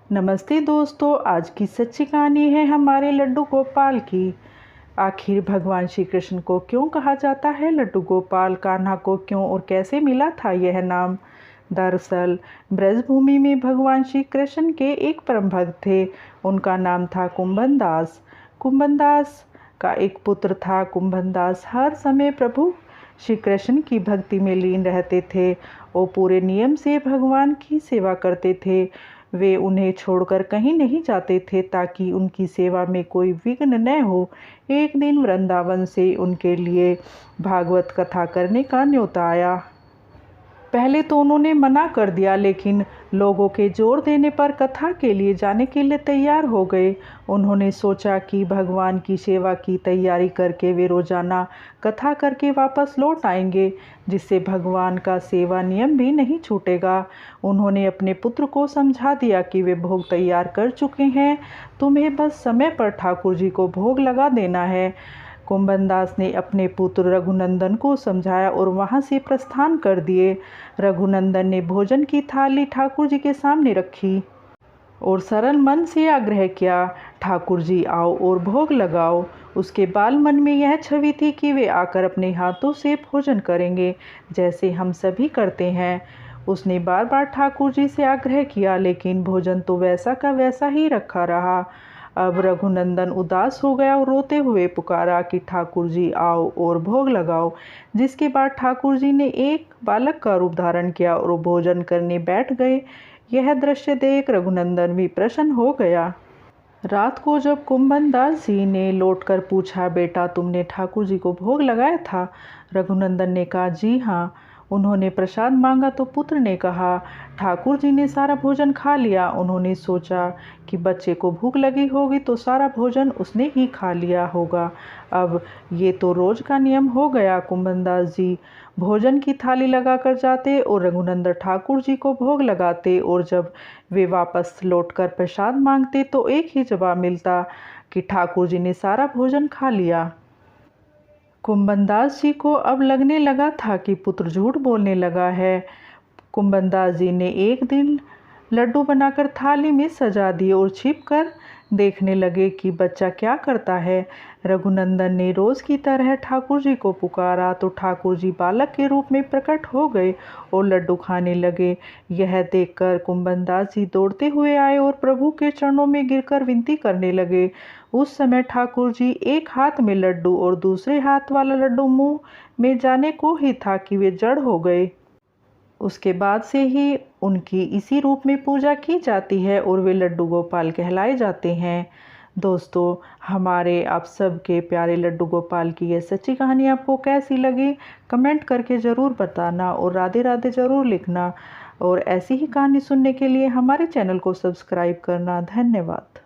नमस्ते दोस्तों, आज की सच्ची कहानी है हमारे लड्डू गोपाल की। आखिर भगवान श्री कृष्ण को क्यों कहा जाता है लड्डू गोपाल? कान्हा को क्यों और कैसे मिला था यह नाम? दरअसल ब्रजभूमि में भगवान श्री कृष्ण के एक परम भक्त थे। उनका नाम था कुंभन दास। कुंभन दास का एक पुत्र था। कुंभन दास हर समय प्रभु श्री कृष्ण की भक्ति में लीन रहते थे और पूरे नियम से भगवान की सेवा करते थे। वे उन्हें छोड़कर कहीं नहीं जाते थे ताकि उनकी सेवा में कोई विघ्न न हो। एक दिन वृंदावन से उनके लिए भागवत कथा करने का न्योता आया। पहले तो उन्होंने मना कर दिया, लेकिन लोगों के जोर देने पर कथा के लिए जाने के लिए तैयार हो गए। उन्होंने सोचा कि भगवान की सेवा की तैयारी करके वे रोजाना कथा करके वापस लौट आएंगे, जिससे भगवान का सेवा नियम भी नहीं छूटेगा। उन्होंने अपने पुत्र को समझा दिया कि वे भोग तैयार कर चुके हैं, तुम्हें बस समय पर ठाकुर जी को भोग लगा देना है। कुंभन दास ने अपने पुत्र रघुनंदन को समझाया और वहां से प्रस्थान कर दिए। रघुनंदन ने भोजन की थाली ठाकुर जी के सामने रखी और सरल मन से आग्रह किया, ठाकुर जी आओ और भोग लगाओ। उसके बाल मन में यह छवि थी कि वे आकर अपने हाथों से भोजन करेंगे, जैसे हम सभी करते हैं। उसने बार बार ठाकुर जी से आग्रह किया, लेकिन भोजन तो वैसा का वैसा ही रखा रहा। अब रघुनंदन उदास हो गया और रोते हुए पुकारा कि ठाकुर जी आओ और भोग लगाओ। जिसके बाद ठाकुर जी ने एक बालक का रूप धारण किया और भोजन करने बैठ गए। यह दृश्य देख रघुनंदन भी प्रसन्न हो गया। रात को जब कुंभन दास जी ने लौटकर पूछा, बेटा तुमने ठाकुर जी को भोग लगाया था? रघुनंदन ने कहा, जी हाँ। उन्होंने प्रसाद मांगा तो पुत्र ने कहा, ठाकुर जी ने सारा भोजन खा लिया। उन्होंने सोचा कि बच्चे को भूख लगी होगी तो सारा भोजन उसने ही खा लिया होगा। अब ये तो रोज का नियम हो गया। कुंभन दास जी भोजन की थाली लगाकर जाते और रघुनंदन ठाकुर जी को भोग लगाते, और जब वे वापस लौटकर प्रसाद मांगते तो एक ही जवाब मिलता कि ठाकुर जी ने सारा भोजन खा लिया। कुंभन दास जी को अब लगने लगा था कि पुत्र झूठ बोलने लगा है। कुंभन दास जी ने एक दिन लड्डू बनाकर थाली में सजा दिए और छिपकर देखने लगे कि बच्चा क्या करता है। रघुनंदन ने रोज की तरह ठाकुर जी को पुकारा तो ठाकुर जी बालक के रूप में प्रकट हो गए और लड्डू खाने लगे। यह देखकर कुंभन दास जी दौड़ते हुए आए और प्रभु के चरणों में गिरकर विनती करने लगे। उस समय ठाकुर जी एक हाथ में लड्डू और दूसरे हाथ वाला लड्डू मुंह में जाने को ही था कि वे जड़ हो गए। उसके बाद से ही उनकी इसी रूप में पूजा की जाती है और वे लड्डू गोपाल कहलाए जाते हैं। दोस्तों, हमारे आप सबके प्यारे लड्डू गोपाल की यह सच्ची कहानी आपको कैसी लगी? कमेंट करके ज़रूर बताना और राधे राधे ज़रूर लिखना। और ऐसी ही कहानी सुनने के लिए हमारे चैनल को सब्सक्राइब करना। धन्यवाद।